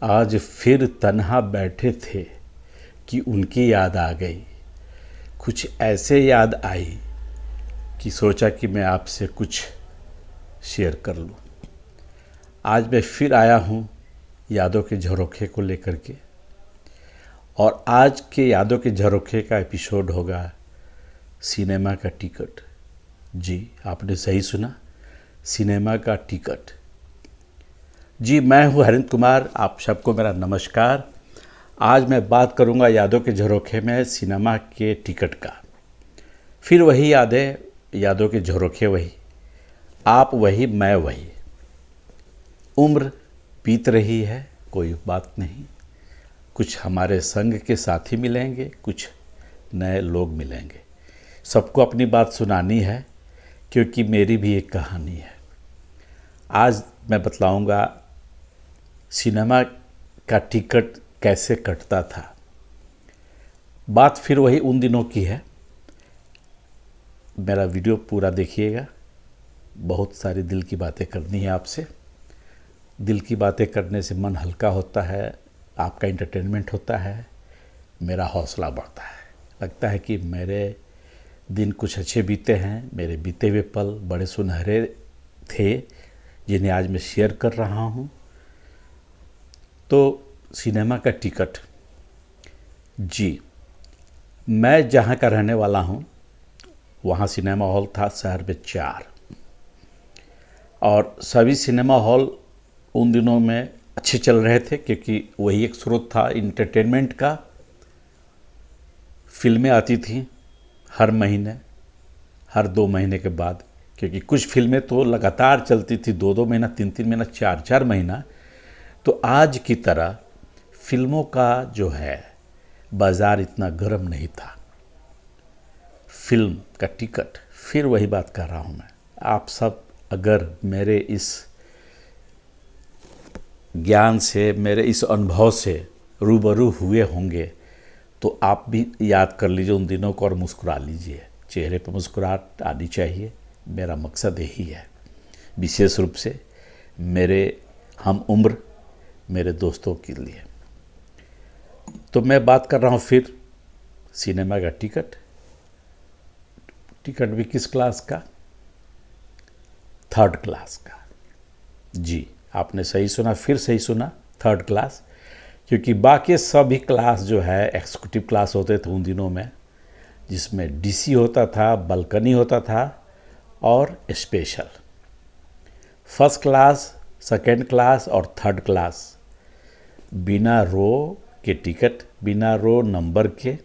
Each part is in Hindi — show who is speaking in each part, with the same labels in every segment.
Speaker 1: आज फिर तन्हा बैठे थे कि उनकी याद आ गई। कुछ ऐसे याद आई कि सोचा कि मैं आपसे कुछ शेयर कर लूँ। आज मैं फिर आया हूँ यादों के झरोखे को लेकर के, और आज के यादों के झरोखे का एपिसोड होगा सिनेमा का टिकट। जी, आपने सही सुना, सिनेमा का टिकट। जी, मैं हूँ हरिंद्र कुमार, आप सबको मेरा नमस्कार। आज मैं बात करूँगा यादों के झरोखे में सिनेमा के टिकट का। फिर वही यादें, यादों के झरोखे वही, आप वही मैं वही। उम्र बीत रही है, कोई बात नहीं। कुछ हमारे संग के साथी मिलेंगे, कुछ नए लोग मिलेंगे। सबको अपनी बात सुनानी है, क्योंकि मेरी भी एक कहानी है। आज मैं बतलाऊंगा सिनेमा का टिकट कैसे कटता था। बात फिर वही उन दिनों की है। मेरा वीडियो पूरा देखिएगा, बहुत सारी दिल की बातें करनी है आपसे। दिल की बातें करने से मन हल्का होता है, आपका एंटरटेनमेंट होता है, मेरा हौसला बढ़ता है। लगता है कि मेरे दिन कुछ अच्छे बीते हैं, मेरे बीते हुए पल बड़े सुनहरे थे, जिन्हें आज मैं शेयर कर रहा हूँ। तो सिनेमा का टिकट। जी, मैं जहाँ का रहने वाला हूँ वहाँ सिनेमा हॉल था शहर में 4, और सभी सिनेमा हॉल उन दिनों में अच्छे चल रहे थे, क्योंकि वही एक स्रोत था इंटरटेनमेंट का। फिल्में आती थी हर महीने, हर 2 महीने के बाद, क्योंकि कुछ फिल्में तो लगातार चलती थी, 2-2 महीना, 3-3 महीना, 4-4 महीना। तो आज की तरह फिल्मों का जो है बाज़ार इतना गर्म नहीं था। फिल्म का टिकट, फिर वही बात कर रहा हूँ मैं। आप सब अगर मेरे इस ज्ञान से, मेरे इस अनुभव से रूबरू हुए होंगे, तो आप भी याद कर लीजिए उन दिनों को और मुस्कुरा लीजिए। चेहरे पर मुस्कुराहट आनी चाहिए, मेरा मकसद यही है। विशेष रूप से मेरे हम उम्र, मेरे दोस्तों के लिए। तो मैं बात कर रहा हूँ फिर सिनेमा का टिकट। टिकट भी किस क्लास का? 3rd क्लास का। जी, आपने सही सुना, फिर सही सुना, 3rd क्लास। क्योंकि बाकी सभी क्लास जो है एग्जीक्यूटिव क्लास होते थे उन दिनों में, जिसमें डीसी होता था, बालकनी होता था और special. 1st class, 2nd class और 3rd क्लास बिना रो के टिकट, बिना रो नंबर के,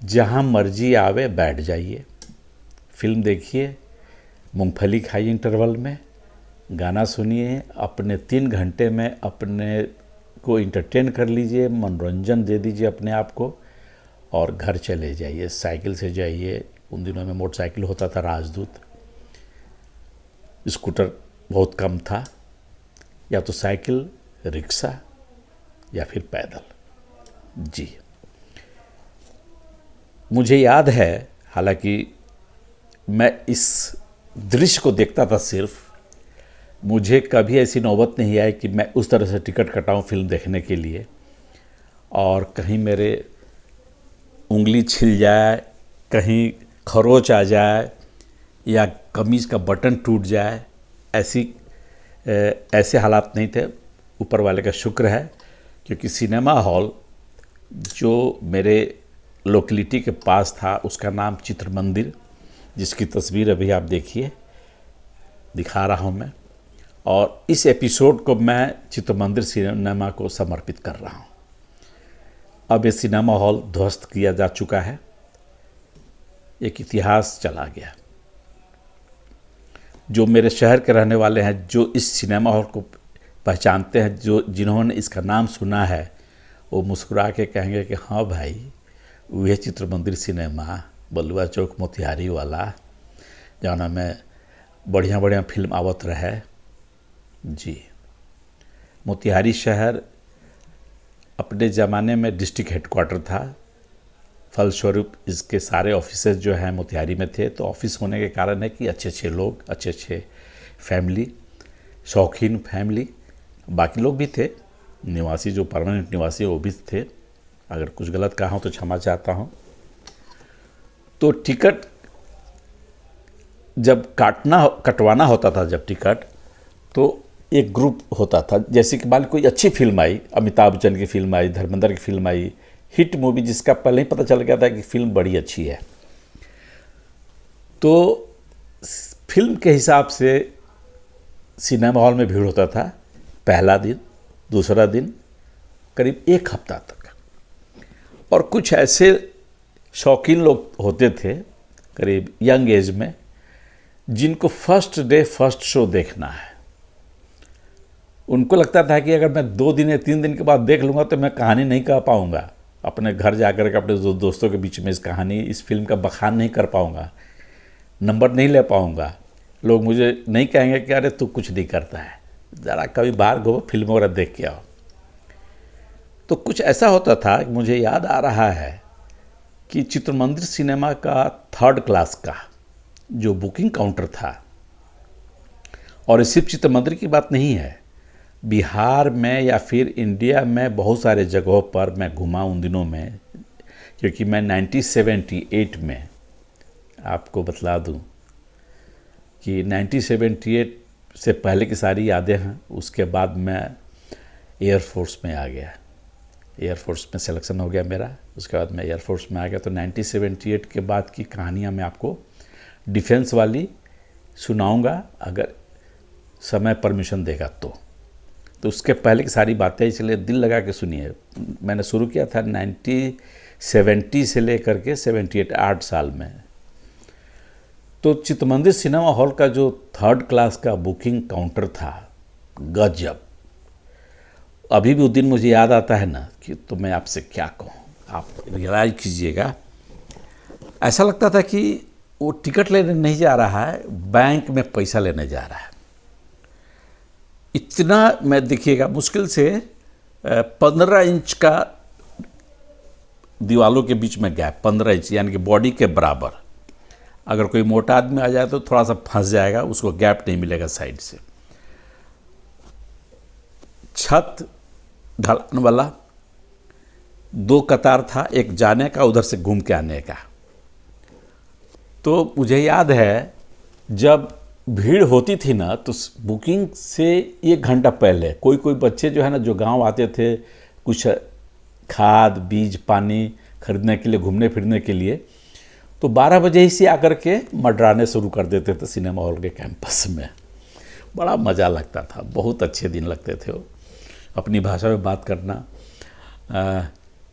Speaker 1: जहाँ मर्जी आवे बैठ जाइए, फिल्म देखिए, मूंगफली खाइए इंटरवल में, गाना सुनिए, अपने 3 घंटे में अपने को इंटरटेन कर लीजिए, मनोरंजन दे दीजिए अपने आप को, और घर चले जाइए। साइकिल से जाइए, उन दिनों में मोटरसाइकिल होता था राजदूत, स्कूटर बहुत कम था, या तो साइकिल, रिक्शा या फिर पैदल। जी, मुझे याद है, हालांकि मैं इस दृश्य को देखता था सिर्फ, मुझे कभी ऐसी नौबत नहीं आई कि मैं उस तरह से टिकट कटाऊं फिल्म देखने के लिए, और कहीं मेरे उंगली छिल जाए, कहीं खरोच आ जाए, या कमीज़ का बटन टूट जाए। ऐसे हालात नहीं थे। ऊपर वाले का शुक्र है, क्योंकि सिनेमा हॉल जो मेरे लोकेलिटी के पास था उसका नाम चित्र मंदिर, जिसकी तस्वीर अभी आप देखिए, दिखा रहा हूँ मैं। और इस एपिसोड को मैं चित्र मंदिर सिनेमा को समर्पित कर रहा हूँ। अब ये सिनेमा हॉल ध्वस्त किया जा चुका है, एक इतिहास चला गया। जो मेरे शहर के रहने वाले हैं, जो इस सिनेमा हॉल को पहचानते हैं, जो जिन्होंने इसका नाम सुना है, वो मुस्कुरा के कहेंगे कि हाँ भाई, वह चित्र मंदिर सिनेमा, बलुआ चौक मोतिहारी वाला, जहाँ में बढ़िया बढ़िया फिल्म आवत रहे। जी, मोतिहारी शहर अपने ज़माने में डिस्ट्रिक्ट हेडक्वार्टर था, फलस्वरूप इसके सारे ऑफिसेज जो हैं मोतिहारी में थे। तो ऑफिस होने के कारण है कि अच्छे अच्छे लोग, अच्छे अच्छे फैमिली, शौकीन फैमिली, बाकी लोग भी थे, निवासी जो परमानेंट निवासी वो भी थे। अगर कुछ गलत कहा हूँ तो क्षमा चाहता हूँ। तो टिकट जब कटवाना होता था, जब टिकट, तो एक ग्रुप होता था। जैसे कि मान कोई अच्छी फिल्म आई, अमिताभ बच्चन की फिल्म आई, धर्मेंद्र की फिल्म आई, हिट मूवी जिसका पहले ही पता चल गया था कि फिल्म बड़ी अच्छी है, तो फिल्म के हिसाब से सिनेमा हॉल में भीड़ होता था। पहला दिन, दूसरा दिन, करीब एक हफ्ता तक। और कुछ ऐसे शौकीन लोग होते थे करीब यंग एज में, जिनको फर्स्ट डे फर्स्ट शो देखना है। उनको लगता था कि अगर मैं 2 दिन या 3 दिन के बाद देख लूँगा तो मैं कहानी नहीं कह पाऊँगा, अपने घर जाकर के अपने दोस्तों के बीच में इस फिल्म का बखान नहीं कर पाऊँगा, नंबर नहीं ले पाऊँगा, लोग मुझे नहीं कहेंगे कि अरे तू कुछ नहीं करता है, ज़रा कभी बाहर घूमो, फिल्म वगैरह देख के आओ। तो कुछ ऐसा होता था, मुझे याद आ रहा है कि चित्रमंदिर सिनेमा का 3rd क्लास का जो बुकिंग काउंटर था, और सिर्फ चित्रमंदिर की बात नहीं है, बिहार में या फिर इंडिया में बहुत सारे जगहों पर मैं घूमा उन दिनों में, क्योंकि मैं 1978 में, आपको बतला दूं कि 1978 से पहले की सारी यादें हैं। उसके बाद मैं एयरफोर्स में आ गया, एयरफोर्स में सिलेक्शन हो गया मेरा, उसके बाद मैं एयरफोर्स में आ गया। तो 1978 के बाद की कहानियाँ मैं आपको डिफेंस वाली सुनाऊंगा, अगर समय परमिशन देगा तो उसके पहले की सारी बातें, इसलिए दिल लगा के सुनिए। मैंने शुरू किया था 1970 से लेकर के 78, 8 साल में। तो चित्रमंदिर सिनेमा हॉल का जो 3rd क्लास का बुकिंग काउंटर था, गजब। अभी भी उस दिन मुझे याद आता है ना, कि तो मैं आपसे क्या कहूँ, आप रियलाइज कीजिएगा। ऐसा लगता था कि वो टिकट लेने नहीं जा रहा है, बैंक में पैसा लेने जा रहा है। इतना, मैं देखिएगा, मुश्किल से 15 इंच का दीवालों के बीच में गैप, 15 इंच यानी कि बॉडी के बराबर। अगर कोई मोटा आदमी आ जाए तो थोड़ा सा फंस जाएगा, उसको गैप नहीं मिलेगा साइड से। छत ढलान वाला, 2 कतार था, एक जाने का, उधर से घूम के आने का। तो मुझे याद है जब भीड़ होती थी ना, तो बुकिंग से 1 घंटा पहले कोई बच्चे जो है ना, जो गांव आते थे कुछ खाद बीज पानी खरीदने के लिए, घूमने फिरने के लिए, तो 12 बजे ही से आकर के मंडराने शुरू कर देते थे सिनेमा हॉल के कैंपस में। बड़ा मज़ा लगता था, बहुत अच्छे दिन लगते थे वो। अपनी भाषा में बात करना,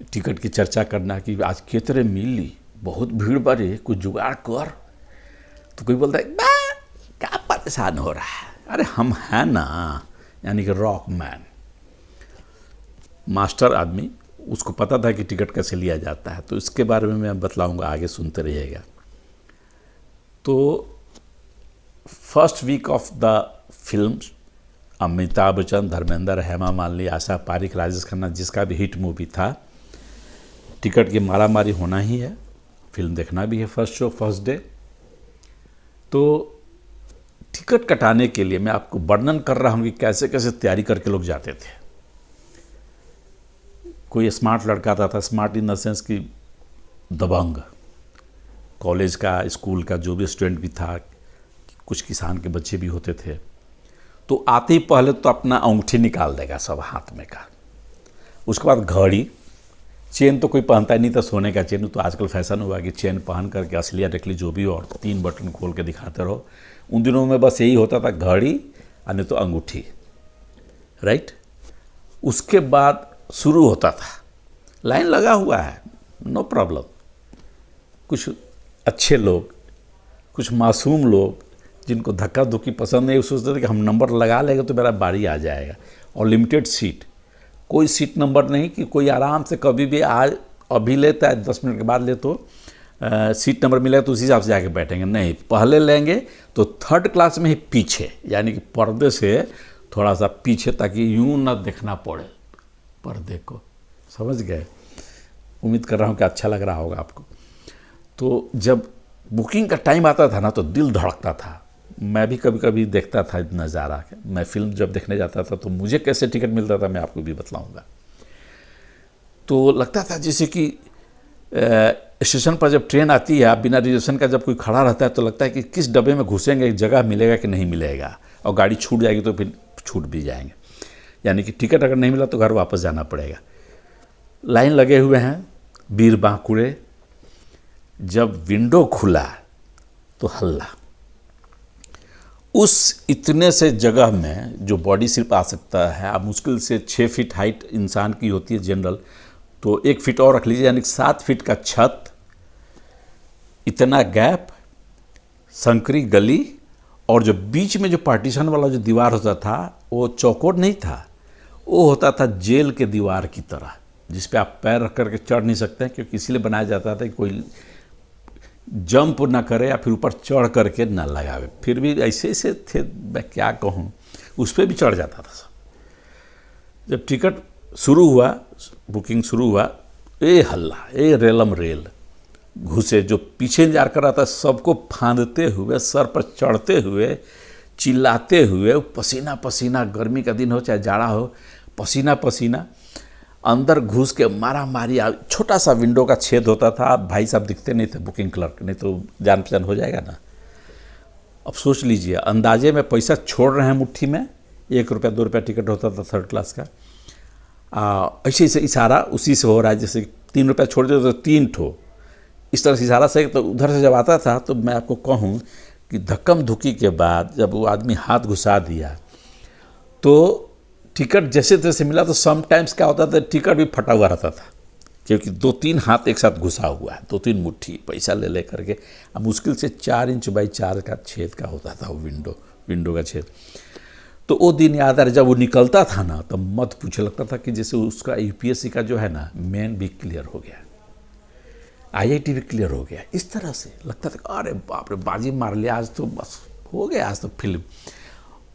Speaker 1: टिकट की चर्चा करना कि आज कितने मिली, बहुत भीड़ बढ़ी, कुछ जुगाड़ कर। तो कोई बोलता है क्या परेशान हो रहा है, अरे हम हैं ना, यानी कि रॉक मैन, मास्टर आदमी, उसको पता था कि टिकट कैसे लिया जाता है। तो इसके बारे में मैं बतलाऊंगा, आगे सुनते रहिएगा। तो first week of the film, Amitabh Bachchan, Dharmendra, Hema Malini, Asha Parekh, Rajesh Khanna, जिसका भी हिट मूवी था, टिकट की मारा मारी होना ही है, फिल्म देखना भी है, फर्स्ट शो फर्स्ट डे। तो टिकट कटाने के लिए मैं आपको वर्णन कर रहा हूँ कि कैसे कैसे तैयारी करके लोग जाते थे। कोई स्मार्ट लड़का था, स्मार्ट इन द सेंस कि दबंग, कॉलेज का, स्कूल का जो भी स्टूडेंट भी था, कुछ किसान के बच्चे भी होते थे, तो आते ही पहले तो अपना अंगूठी निकाल देगा सब हाथ में का। उसके बाद घड़ी, चेन तो कोई पहनता ही नहीं था, सोने का चेन तो आजकल फैशन हुआ कि चेन पहन करके असलिया नकली जो भी, और 3 बटन खोल के दिखाते रहो। उन दिनों में बस यही होता था, घड़ी और नहीं तो अंगूठी, राइट। उसके बाद शुरू होता था, लाइन लगा हुआ है, नो प्रॉब्लम। कुछ अच्छे लोग, कुछ मासूम लोग, जिनको धक्का धुक्की पसंद नहीं, सोचते थे कि हम नंबर लगा लेंगे तो मेरा बारी आ जाएगा। और लिमिटेड सीट, कोई सीट नंबर नहीं कि कोई आराम से कभी भी आज अभी लेता है, 10 मिनट के बाद ले तो सीट नंबर मिलेगा तो उसी हिसाब से जाके बैठेंगे, नहीं, पहले लेंगे तो 3rd क्लास में ही पीछे, यानी कि पर्दे से थोड़ा सा पीछे, ताकि यूं ना देखना पड़े पर्दे को, समझ गए। उम्मीद कर रहा हूँ कि अच्छा लग रहा होगा आपको। तो जब बुकिंग का टाइम आता था ना, तो दिल धड़कता था, मैं भी कभी कभी देखता था नज़ारा। मैं फिल्म जब देखने जाता था तो मुझे कैसे टिकट मिलता था मैं आपको भी बतलाऊंगा। तो लगता था जैसे कि स्टेशन पर जब ट्रेन आती है, आप बिना रिजर्वेशन का जब कोई खड़ा रहता है तो लगता है कि किस डब्बे में घुसेंगे, जगह मिलेगा कि नहीं मिलेगा, और गाड़ी छूट जाएगी तो फिर छूट भी जाएंगे। यानी कि टिकट अगर नहीं मिला तो घर वापस जाना पड़ेगा। लाइन लगे हुए हैं वीर बांकुरे। जब विंडो खुला तो हल्ला। उस इतने से जगह में जो बॉडी सिर्फ आ सकता है, आप मुश्किल से 6 फीट हाइट इंसान की होती है जनरल, तो 1 फीट और रख लीजिए, यानी 7 फीट का छत, इतना गैप, संकरी गली, और जो बीच में जो पार्टीशन वाला जो दीवार होता था वो चौकोर नहीं था, वो होता था जेल के दीवार की तरह, जिस पे आप पैर रख करके चढ़ नहीं सकते हैं, क्योंकि इसीलिए बनाया जाता था कि कोई जंप ना करे या फिर ऊपर चढ़ करके ना लगावे। फिर भी ऐसे ऐसे थे, मैं क्या कहूँ, उस पर भी चढ़ जाता था सब। जब टिकट शुरू हुआ, बुकिंग शुरू हुआ, ए हल्ला, ए रेलम रेल, घुसे। जो पीछे इंतजार कर रहा था सबको फांदते हुए, सर पर चढ़ते हुए, चिल्लाते हुए, पसीना पसीना, गर्मी का दिन हो चाहे जाड़ा हो, पसीना पसीना, अंदर घुस के मारा मारी। छोटा सा विंडो का छेद होता था, भाई साहब दिखते नहीं थे बुकिंग क्लर्क, नहीं तो जान पहचान हो जाएगा ना। अब सोच लीजिए, अंदाजे में पैसा छोड़ रहे हैं मुट्ठी में, 1 रुपया 2 रुपया टिकट होता था 3rd क्लास का। ऐसे ऐसे इशारा उसी से हो रहा है, जैसे 3 रुपया छोड़ दे तो 3 ठो, इस तरह से इशारा से। तो उधर से जब आता था तो मैं आपको कहूँ कि धक्कम धुक्की के बाद जब वो आदमी हाथ घुसा दिया तो टिकट जैसे तैसे मिला। तो समटाइम्स क्या होता था, टिकट भी फटा हुआ रहता था, क्योंकि 2-3 हाथ एक साथ घुसा हुआ है, 2-3 मुट्ठी पैसा ले ले करके। अब मुश्किल से 4 इंच बाई 4 का छेद का होता था वो विंडो का छेद। तो वो दिन याद आ रहा, जब वो निकलता था ना तो मत पूछे, लगता था कि जैसे उसका यूपीएससी का जो है ना मेन भी क्लियर हो गया, आईआईटी भी क्लियर हो गया। इस तरह से लगता था अरे बाप रे, बाजी मार लिया आज तो, बस हो गया आज तो फिल्म।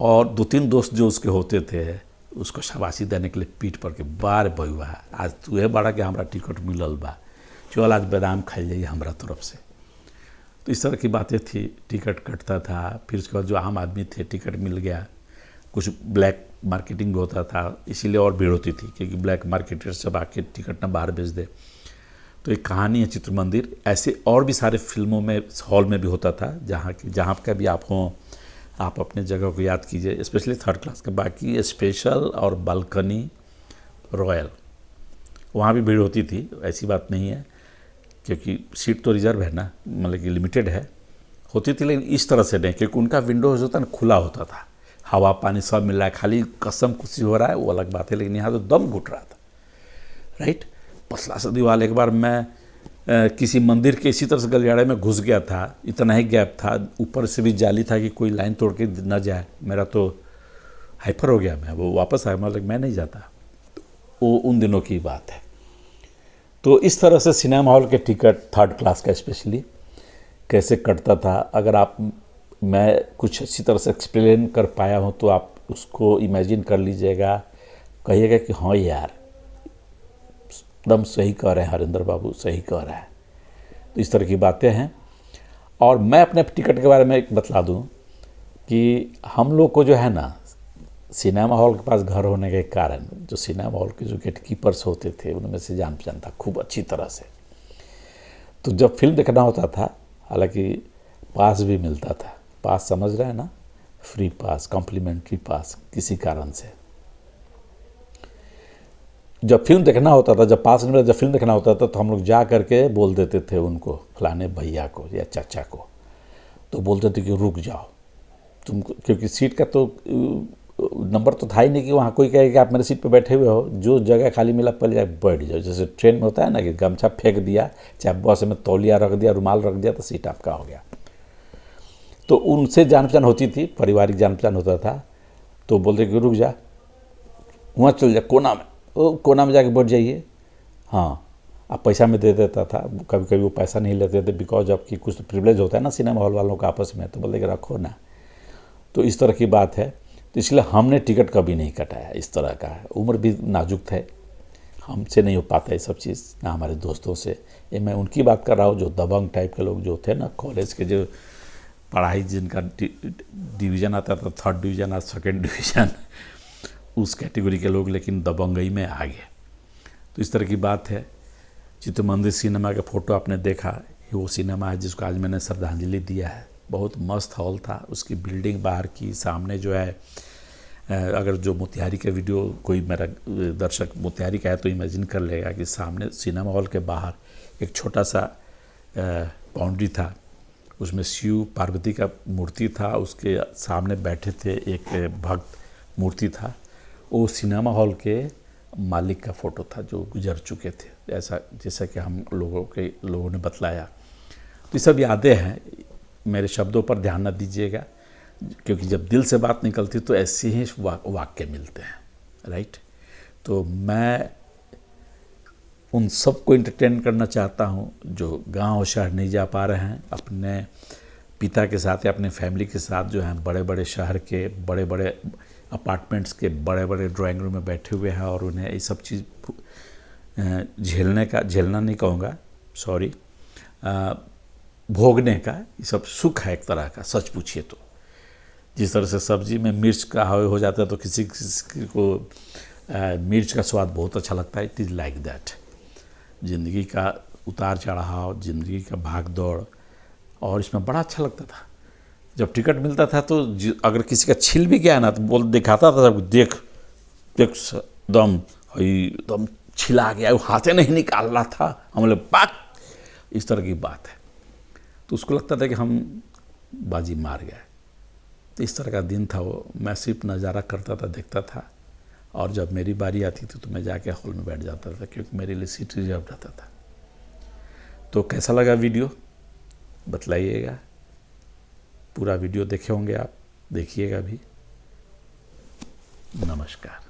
Speaker 1: और 2-3 दोस्त जो उसके होते थे उसको शाबाशी देने के लिए पीठ पर के, बार बहुआ आज तू है बड़ा कि हमारा टिकट मिलल बा, चल आज बादाम खाई जाइए हमारा तरफ से। तो इस तरह की बातें थी। टिकट कटता था, फिर उसके बाद जो आम आदमी थे टिकट मिल गया। कुछ ब्लैक मार्केटिंग होता था, इसीलिए और भीड़ होती थी, क्योंकि ब्लैक मार्केटर्स सब आके टिकट ना बाहर बेच दे। तो एक कहानी है चित्र मंदिर। ऐसे और भी सारे फिल्मों में हॉल में भी होता था, जहाँ का भी आप हों, आप अपने जगह को याद कीजिए, स्पेशली 3rd क्लास के। बाकी स्पेशल और बालकनी, रॉयल, वहाँ भी भीड़ होती थी, ऐसी बात नहीं है, क्योंकि सीट तो रिजर्व है ना, मतलब कि लिमिटेड है, होती थी। लेकिन इस तरह से नहीं, क्योंकि उनका विंडो जो था ना खुला होता था, हवा पानी सब मिल रहा है, खाली कसम कुछ हो रहा है वो अलग बात है, लेकिन यहाँ तो दम घुट रहा था, राइट। पतला सा दीवार। एक बार मैं किसी मंदिर के इसी तरह से गलियारे में घुस गया था, इतना ही गैप था, ऊपर से भी जाली था कि कोई लाइन तोड़ के न जाए। मेरा तो हाइपर हो गया, मैं वो वापस आया, मतलब मैं नहीं जाता। वो उन दिनों की बात है। तो इस तरह से सिनेमा हॉल के टिकट 3rd क्लास का स्पेशली कैसे कटता था, अगर आप मैं कुछ अच्छी तरह से एक्सप्लेन कर पाया हूँ तो आप उसको इमेजिन कर लीजिएगा, कहिएगा कि हाँ यार एकदम सही कह रहे हैं हरिंदर बाबू, सही कह रहा है। तो इस तरह की बातें हैं। और मैं अपने टिकट के बारे में एक बतला दूं कि हम लोग को जो है ना, सिनेमा हॉल के पास घर होने के कारण जो सिनेमा हॉल के जो गेट कीपर्स होते थे उनमें से जान पहचान था खूब अच्छी तरह से। तो जब फिल्म देखना होता था, हालांकि पास भी मिलता था, पास समझ रहे हैं ना, फ्री पास, कॉम्प्लीमेंट्री पास, किसी कारण से जब फिल्म देखना होता था, जब पास में जब फिल्म देखना होता था तो हम लोग जा करके बोल देते थे उनको, फलाने भैया को या चाचा को, तो बोलते थे कि रुक जाओ तुमको, क्योंकि सीट का तो नंबर तो था ही नहीं कि वहाँ कोई कहे कि आप मेरे सीट पे बैठे हुए हो, जो जगह खाली मिला पहले जाकर बैठ जाओ। जैसे ट्रेन में होता है ना कि गमछा फेंक दिया, चाहे बस में तौलिया रख दिया, रुमाल रख दिया, तो सीट आपका हो गया। तो उनसे जान पहचान होती थी, पारिवारिक जान पहचान होता था। तो बोलते कि रुक जा, वहाँ चल जा कोना में, वो कोना में जाके बैठ जाइए। हाँ, आप पैसा में दे देता था, कभी कभी वो पैसा नहीं लेते थे, बिकॉज ऑफ कि कुछ तो प्रिविलेज होता है ना सिनेमा हॉल वालों का आपस में, तो बोलते कि रखो ना। तो इस तरह की बात है। तो इसलिए हमने टिकट कभी नहीं कटाया। इस तरह का है, उम्र भी नाजुक है, हमसे नहीं हो पाता ये सब चीज़, ना हमारे दोस्तों से। ये मैं उनकी बात कर रहा हूँ जो दबंग टाइप के लोग जो थे ना, कॉलेज के जो पढ़ाई जिनका डिवीज़न आता था, 3rd डिवीज़न और 2nd डिवीज़न, उस कैटेगरी के लोग लेकिन दबंगई में आ गए। तो इस तरह की बात है। चित्र मंदिर सिनेमा का फ़ोटो आपने देखा, ये वो सिनेमा है जिसको आज मैंने श्रद्धांजलि दिया है। बहुत मस्त हॉल था, उसकी बिल्डिंग बाहर की सामने जो है, अगर जो मोतिहारी का वीडियो कोई मेरा दर्शक मोतिहारी का है तो इमेजिन कर लेगा कि सामने सिनेमा हॉल के बाहर एक छोटा सा बाउंड्री था, उसमें शिव पार्वती का मूर्ति था, उसके सामने बैठे थे एक भक्त मूर्ति था। वो सिनेमा हॉल के मालिक का फ़ोटो था जो गुजर चुके थे, ऐसा जैसा कि हम लोगों ने बतलाया। तो ये सब यादें हैं, मेरे शब्दों पर ध्यान न दीजिएगा, क्योंकि जब दिल से बात निकलती तो ऐसे ही वाक्य मिलते हैं, राइट। तो मैं उन सबको एंटरटेन करना चाहता हूँ जो गांव और शहर नहीं जा पा रहे हैं, अपने पिता के साथ या अपने फैमिली के साथ जो हैं बड़े बड़े शहर के बड़े बड़े अपार्टमेंट्स के बड़े बड़े ड्राइंग रूम में बैठे हुए हैं, और उन्हें ये सब चीज़ झेलना नहीं कहूँगा, सॉरी, भोगने का ये सब सुख है एक तरह का, सच पूछिए तो। जिस तरह से सब्जी में मिर्च का हो जाता है तो किसी को मिर्च का स्वाद बहुत अच्छा लगता है, इट इज़ लाइक दैट। ज़िंदगी का उतार चढ़ाव, ज़िंदगी का भाग दौड़, और इसमें बड़ा अच्छा लगता था। जब टिकट मिलता था तो अगर किसी का छिल भी गया ना तो बोल दिखाता था सबको, देख दम छिला गया, वो हाथे नहीं निकाल रहा था, हम लोग पाक, इस तरह की बात है। तो उसको लगता था कि हम बाजी मार गए। तो इस तरह का दिन था वो। मैं सिर्फ नज़ारा करता था, देखता था, और जब मेरी बारी आती थी तो मैं जाके हॉल में बैठ जाता था, क्योंकि मेरे लिए सीट रिजर्व रहता था। तो कैसा लगा वीडियो बतलाइएगा। पूरा वीडियो देखे होंगे आप, देखिएगा भी। नमस्कार।